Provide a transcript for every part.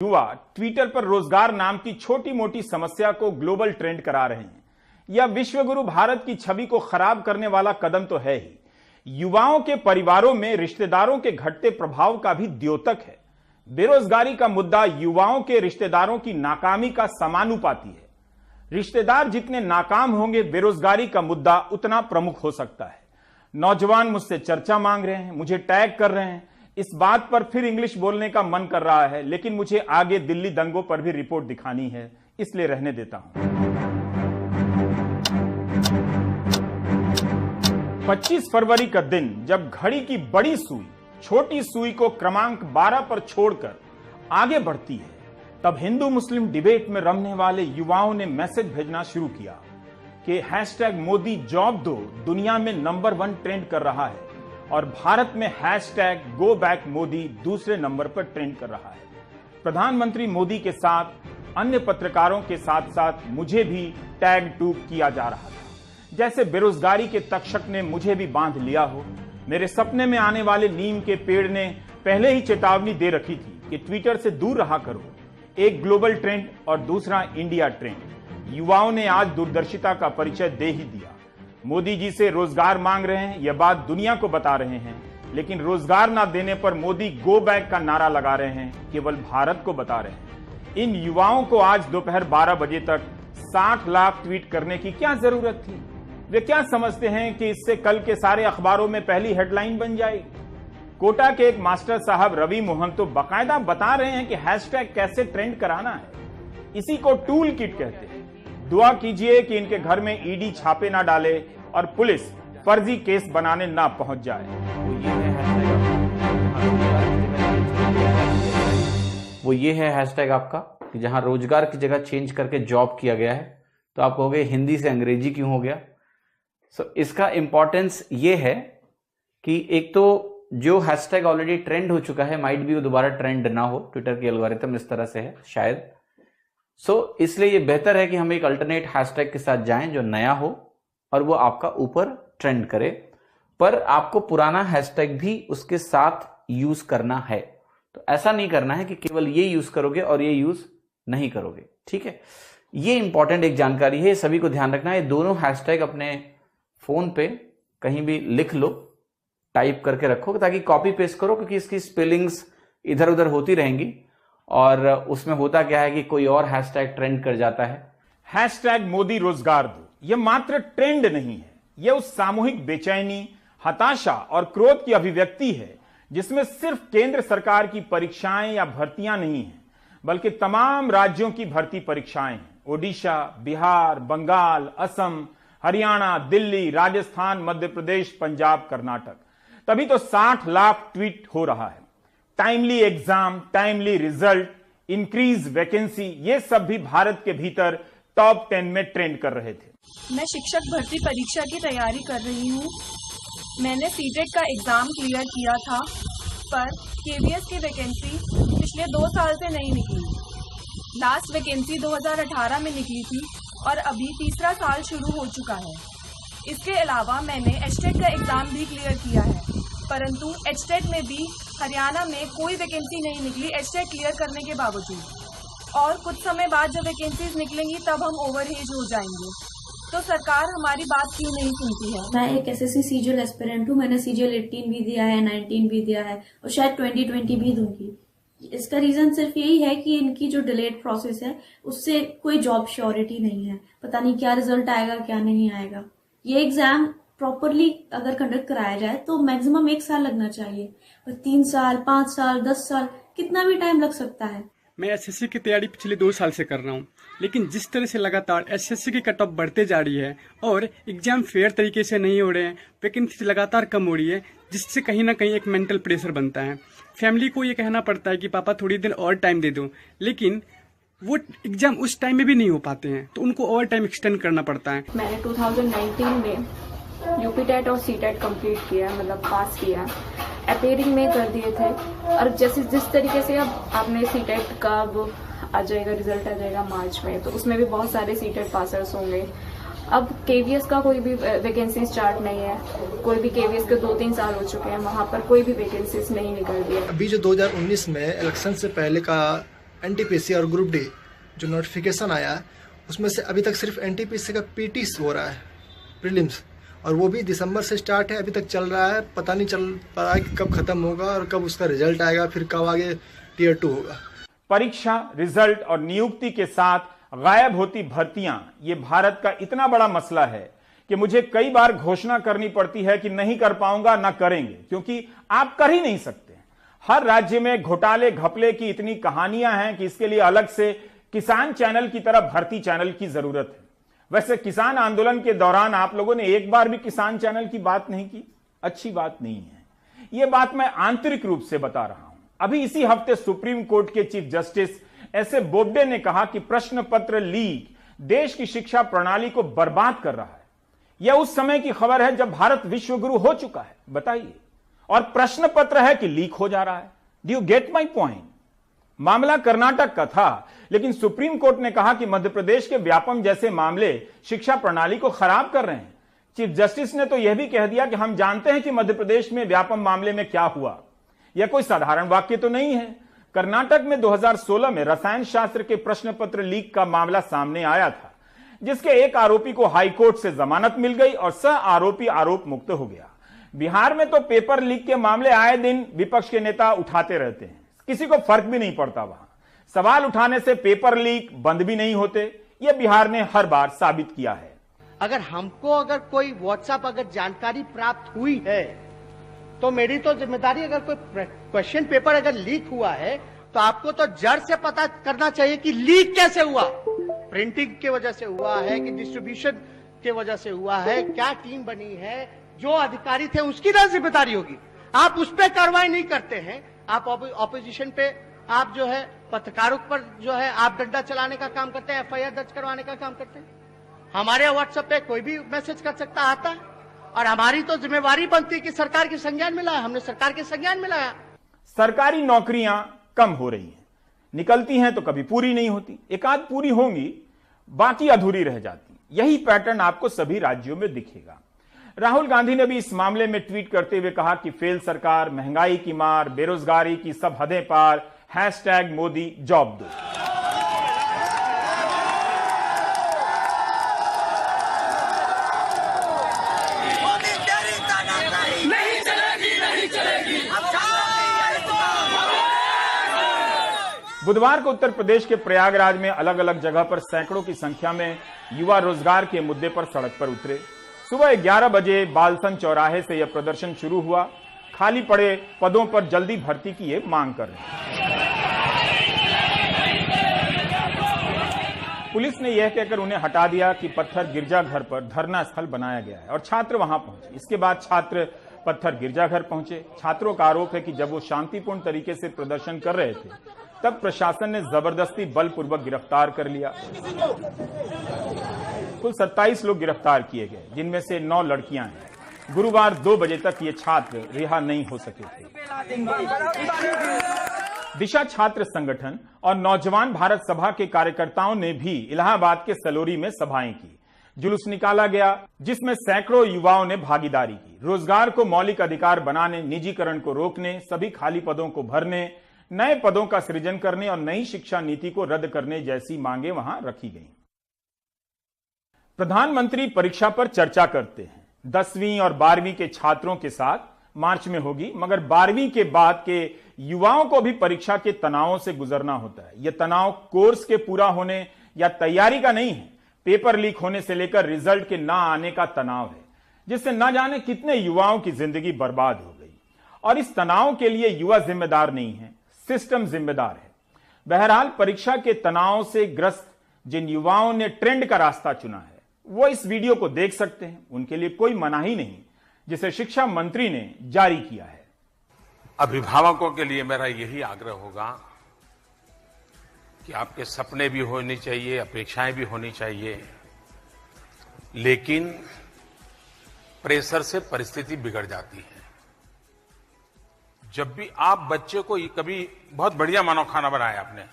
युवा ट्विटर पर रोजगार नाम की छोटी मोटी समस्या को ग्लोबल ट्रेंड करा रहे हैं। यह विश्वगुरु भारत की छवि को खराब करने वाला कदम तो है ही, युवाओं के परिवारों में रिश्तेदारों के घटते प्रभाव का भी द्योतक है। बेरोजगारी का मुद्दा युवाओं के रिश्तेदारों की नाकामी का समानुपाती है। रिश्तेदार जितने नाकाम होंगे, बेरोजगारी का मुद्दा उतना प्रमुख हो सकता है। नौजवान मुझसे चर्चा मांग रहे हैं, मुझे टैग कर रहे हैं। इस बात पर फिर इंग्लिश बोलने का मन कर रहा है, लेकिन मुझे आगे दिल्ली दंगों पर भी रिपोर्ट दिखानी है, इसलिए रहने देता हूं। 25 फरवरी का दिन, जब घड़ी की बड़ी सुई छोटी सुई को क्रमांक 12 पर छोड़कर आगे बढ़ती है, तब हिंदू मुस्लिम डिबेट में रमने वाले युवाओं ने मैसेज भेजना शुरू किया कि #मोदी जॉब दो दुनिया में नंबर 1 ट्रेंड कर रहा है और भारत में #गो बैक मोदी दूसरे नंबर पर ट्रेंड कर रहा है। प्रधानमंत्री मोदी के साथ अन्य पत्रकारों के साथ साथ मुझे भी टैग टूग किया जा रहा था, जैसे बेरोजगारी के तक्षक ने मुझे भी बांध लिया हो। मेरे सपने में आने वाले नीम के पेड़ ने पहले ही चेतावनी दे रखी थी कि ट्विटर से दूर रहा करो। एक ग्लोबल ट्रेंड और दूसरा इंडिया ट्रेंड। युवाओं ने आज दूरदर्शिता का परिचय दे ही दिया। मोदी जी से रोजगार मांग रहे हैं, यह बात दुनिया को बता रहे हैं, लेकिन रोजगार ना देने पर मोदी गो बैक का नारा लगा रहे हैं, केवल भारत को बता रहे हैं। इन युवाओं को आज दोपहर 12 बजे तक 60 लाख ट्वीट करने की क्या जरूरत थी? वे क्या समझते हैं कि इससे कल के सारे अखबारों में पहली हेडलाइन बन जाएगी? कोटा के एक मास्टर साहब रवि मोहन तो बाकायदा बता रहे हैं कि हैशटैग कैसे ट्रेंड कराना है। इसी को टूल किट कहते हैं। दुआ कीजिए कि इनके घर में ईडी छापे ना डाले और पुलिस फर्जी केस बनाने ना पहुंच जाए। वो ये है हैशटैग आपका कि जहां रोजगार की जगह चेंज करके जॉब किया गया है, तो आप कहोगे हिंदी से अंग्रेजी क्यों हो गया? इसका इंपॉर्टेंस ये है कि एक तो जो हैशटैग ऑलरेडी ट्रेंड हो चुका है, माइट भी वो दोबारा ट्रेंड ना हो। ट्विटर की एल्गोरिथम इस तरह से है शायद। इसलिए ये बेहतर है कि हम एक अल्टरनेट हैशटैग के साथ जाएं जो नया हो और वो आपका ऊपर ट्रेंड करे, पर आपको पुराना हैशटैग भी उसके साथ यूज करना है। तो ऐसा नहीं करना है कि केवल ये यूज करोगे और ये यूज नहीं करोगे, ठीक है? ये इंपॉर्टेंट एक जानकारी है, सभी को ध्यान रखना है। दोनों हैशटैग अपने फोन पे कहीं भी लिख लो, टाइप करके रखो, ताकि कॉपी पेस्ट करो, क्योंकि इसकी स्पेलिंग्स इधर उधर होती रहेंगी और उसमें होता क्या है कि कोई और हैशटैग ट्रेंड कर जाता है। #मोदी रोजगार दो यह मात्र ट्रेंड नहीं है, यह उस सामूहिक बेचैनी, हताशा और क्रोध की अभिव्यक्ति है जिसमें सिर्फ केंद्र सरकार की परीक्षाएं या भर्तियां नहीं हैं, बल्कि तमाम राज्यों की भर्ती परीक्षाएं हैं। ओडिशा, बिहार, बंगाल, असम, हरियाणा, दिल्ली, राजस्थान, मध्य प्रदेश, पंजाब, कर्नाटक। तभी तो 60 लाख ट्वीट हो रहा है। Timely exam, timely result, increase vacancy, ये सब भी भारत के भीतर टॉप 10 में ट्रेंड कर रहे थे। मैं शिक्षक भर्ती परीक्षा की तैयारी कर रही हूँ। मैंने सीटेट का एग्जाम क्लियर किया था, पर केवीएस की वैकेंसी पिछले 2 साल से नहीं निकली। लास्ट वैकेंसी 2018 में निकली थी और अभी तीसरा साल शुरू हो चुका है। इसके अलावा मैंने एचटेट का एग्जाम भी क्लियर किया है, परंतु एचटेट में भी हरियाणा में कोई वैकेंसी नहीं निकली एचटेट क्लियर करने के बावजूद। और कुछ समय बाद जब वैकेंसीज निकलेंगी तब हम ओवरहेज हो जाएंगे। तो सरकार हमारी बात क्यों नहीं सुनती है? मैं एक एसएससी सीजीएल एस्पिरेंट हूँ। मैंने सीजीएल 18 भी दिया है, 19 भी दिया है और शायद 2020 भी दूंगी। इसका रीजन सिर्फ यही है कि इनकी जो डिलेड प्रोसेस है उससे कोई जॉब श्योरिटी नहीं है। पता नहीं क्या रिजल्ट आएगा, क्या नहीं आएगा। ये एग्जाम प्रॉपरली अगर कंडक्ट कराया जाए तो मैक्सिमम 1 साल लगना चाहिए, और 3 साल, 5 साल, 10 साल, कितना भी टाइम लग सकता है। मैं एसएससी की तैयारी पिछले 2 साल से कर रहा हूँ, लेकिन जिस तरह से लगातार एसएससी की कट ऑफ बढ़ते जा रही है और एग्जाम फेयर तरीके से नहीं हो रहे हैं, वैकेंसी लगातार कम हो रही है, जिससे कहीं ना कहीं एक मेंटल प्रेशर बनता है। फैमिली को ये कहना पड़ता है कि पापा थोड़ी देर और टाइम दे दो, लेकिन वो एग्जाम उस टाइम में भी नहीं हो पाते हैं, तो उनको और टाइम एक्सटेंड करना पड़ता है। मैंने 2019 में यूपी टेट और सीटेट कंप्लीट किया, मतलब पास किया। अपेयरिंग में कर दिए थे, और जैसे जिस तरीके से अब आपने सीटेट का अब आ जाएगा, रिजल्ट आ जाएगा मार्च में, तो उसमें भी बहुत सारे सीटेट पासर्स होंगे। अब केवीएस का कोई भी वैकेंसी स्टार्ट नहीं है, कोई भी केवीएस के 2-3 साल हो चुके हैं, वहाँ पर कोई भी वैकेंसीज नहीं निकल रही है। अभी जो 2019 में इलेक्शन से पहले का एनटीपीसी और ग्रुप डी जो नोटिफिकेशन आया है उसमें से अभी तक सिर्फ एनटीपीसी का पीटी हो रहा है, प्रीलिम्स, और वो भी दिसंबर से स्टार्ट है, अभी तक चल रहा है। पता नहीं चल पा रहा है कि कब खत्म होगा और कब उसका रिजल्ट आएगा, फिर कब आगे टियर 2 होगा। परीक्षा, रिजल्ट और नियुक्ति के साथ गायब होती भर्तियां, ये भारत का इतना बड़ा मसला है कि मुझे कई बार घोषणा करनी पड़ती है कि नहीं कर पाऊंगा, ना करेंगे, क्योंकि आप कर ही नहीं सकते। हर राज्य में घोटाले घपले की इतनी कहानियां हैं कि इसके लिए अलग से किसान चैनल की तरह भर्ती चैनल की जरूरत है। वैसे किसान आंदोलन के दौरान आप लोगों ने एक बार भी किसान चैनल की बात नहीं की, अच्छी बात नहीं है। यह बात मैं आंतरिक रूप से बता रहा हूं। अभी इसी हफ्ते सुप्रीम कोर्ट के चीफ जस्टिस एस.ए. बोबडे ने कहा कि प्रश्न पत्र लीक देश की शिक्षा प्रणाली को बर्बाद कर रहा है। यह उस समय की खबर है जब भारत विश्व गुरु हो चुका है, बताइए, और प्रश्न पत्र है कि लीक हो जा रहा है। Do you get my point? मामला कर्नाटक का था, लेकिन सुप्रीम कोर्ट ने कहा कि मध्य प्रदेश के व्यापम जैसे मामले शिक्षा प्रणाली को खराब कर रहे हैं। चीफ जस्टिस ने तो यह भी कह दिया कि हम जानते हैं कि मध्य प्रदेश में व्यापम मामले में क्या हुआ। यह कोई साधारण वाक्य तो नहीं है। कर्नाटक में 2016 में रसायन शास्त्र के प्रश्न पत्र लीक का मामला सामने आया था, जिसके एक आरोपी को हाईकोर्ट से जमानत मिल गई और सह आरोपी आरोप मुक्त हो गया। बिहार में तो पेपर लीक के मामले आए दिन विपक्ष के नेता उठाते रहते हैं, किसी को फर्क भी नहीं पड़ता। वहां सवाल उठाने से पेपर लीक बंद भी नहीं होते, यह बिहार ने हर बार साबित किया है। अगर हमको अगर कोई व्हाट्सएप अगर जानकारी प्राप्त हुई है तो मेरी तो जिम्मेदारी, अगर कोई क्वेश्चन पेपर अगर लीक हुआ है तो आपको तो जड़ से पता करना चाहिए कि लीक कैसे हुआ। प्रिंटिंग की वजह से हुआ है कि डिस्ट्रीब्यूशन की वजह से हुआ है, क्या टीम बनी है, जो अधिकारी थे उसकी ना जिम्मेदारी होगी। आप उस पर कार्रवाई नहीं करते हैं, आप ऑपोजिशन पे, आप जो है पत्रकारों पर जो है आप डंडा चलाने का काम करते हैं, एफआईआर दर्ज करवाने का काम करते हैं। हमारे व्हाट्सएप पे कोई भी मैसेज कर सकता, आता है, और हमारी तो जिम्मेवारी बनती है कि सरकार के संज्ञान में लाया। हमने सरकार के संज्ञान में लाया। सरकारी नौकरियां कम हो रही हैं, निकलती हैं तो कभी पूरी नहीं होती, एक आध पूरी होंगी, बाकी अधूरी रह जाती। यही पैटर्न आपको सभी राज्यों में दिखेगा। राहुल गांधी ने भी इस मामले में ट्वीट करते हुए कहा कि फेल सरकार, महंगाई की मार, बेरोजगारी की सब हदें पार, #मोदी जॉब दो। बुधवार को उत्तर प्रदेश के प्रयागराज में अलग अलग जगह पर सैकड़ों की संख्या में युवा रोजगार के मुद्दे पर सड़क पर उतरे। सुबह 11 बजे बालसन चौराहे से यह प्रदर्शन शुरू हुआ। खाली पड़े पदों पर जल्दी भर्ती की ये मांग कर रहे हैं। पुलिस ने यह कहकर उन्हें हटा दिया कि पत्थर गिरजाघर पर धरना स्थल बनाया गया है और छात्र वहां पहुंचे। इसके बाद छात्र पत्थर गिरजाघर पहुंचे। छात्रों का आरोप है कि जब वो शांतिपूर्ण तरीके से प्रदर्शन कर रहे थे तब प्रशासन ने जबरदस्ती बलपूर्वक गिरफ्तार कर लिया। कुल 27 लोग गिरफ्तार किए गए, जिनमें से 9 लड़कियां हैं। गुरुवार 2 बजे तक ये छात्र रिहा नहीं हो सके थे। दिशा छात्र संगठन और नौजवान भारत सभा के कार्यकर्ताओं ने भी इलाहाबाद के सलोरी में सभाएं की। जुलूस निकाला गया, जिसमें सैकड़ों युवाओं ने भागीदारी की। रोजगार को मौलिक अधिकार बनाने, निजीकरण को रोकने, सभी खाली पदों को भरने, नए पदों का सृजन करने और नई शिक्षा नीति को रद्द करने जैसी मांगे वहां रखी गईं। प्रधानमंत्री परीक्षा पर चर्चा करते हैं। 10वीं और 12वीं के छात्रों के साथ मार्च में होगी, मगर 12वीं के बाद के युवाओं को भी परीक्षा के तनावों से गुजरना होता है। यह तनाव कोर्स के पूरा होने या तैयारी का नहीं है, पेपर लीक होने से लेकर रिजल्ट के ना आने का तनाव है, जिससे न जाने कितने युवाओं की जिंदगी बर्बाद हो गई। और इस तनाव के लिए युवा जिम्मेदार नहीं है, सिस्टम जिम्मेदार है। बहरहाल परीक्षा के तनाव से ग्रस्त जिन युवाओं ने ट्रेंड का रास्ता चुना है वो इस वीडियो को देख सकते हैं। उनके लिए कोई मनाही नहीं, जिसे शिक्षा मंत्री ने जारी किया है। अभिभावकों के लिए मेरा यही आग्रह होगा कि आपके सपने भी होने चाहिए, अपेक्षाएं भी होनी चाहिए, लेकिन प्रेशर से परिस्थिति बिगड़ जाती है। जब भी आप बच्चे को कभी बहुत बढ़िया मानो खाना बनाया आपने,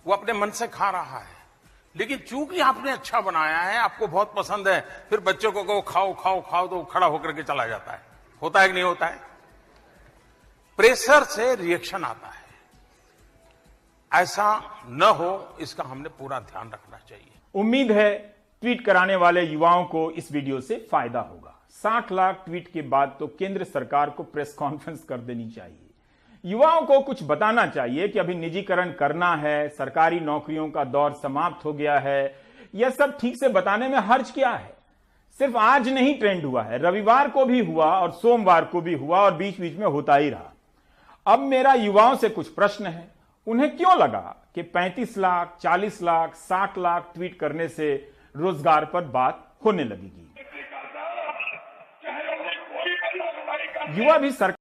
वो अपने मन से खा रहा है, लेकिन चूंकि आपने अच्छा बनाया है, आपको बहुत पसंद है, फिर बच्चों को कहो खाओ खाओ खाओ तो खड़ा होकर के चला जाता है। होता है कि नहीं होता है? प्रेशर से रिएक्शन आता है। ऐसा न हो, इसका हमने पूरा ध्यान रखना चाहिए। उम्मीद है ट्वीट कराने वाले युवाओं को इस वीडियो से फायदा होगा। 60 लाख ट्वीट के बाद तो केंद्र सरकार को प्रेस कॉन्फ्रेंस कर देनी चाहिए। युवाओं को कुछ बताना चाहिए कि अभी निजीकरण करना है, सरकारी नौकरियों का दौर समाप्त हो गया है। यह सब ठीक से बताने में हर्ज क्या है? सिर्फ आज नहीं ट्रेंड हुआ है, रविवार को भी हुआ और सोमवार को भी हुआ और बीच बीच में होता ही रहा। अब मेरा युवाओं से कुछ प्रश्न है। उन्हें क्यों लगा कि 35 लाख, 40 लाख, 60 लाख ट्वीट करने से रोजगार पर बात होने लगेगी? युवा भी सरकार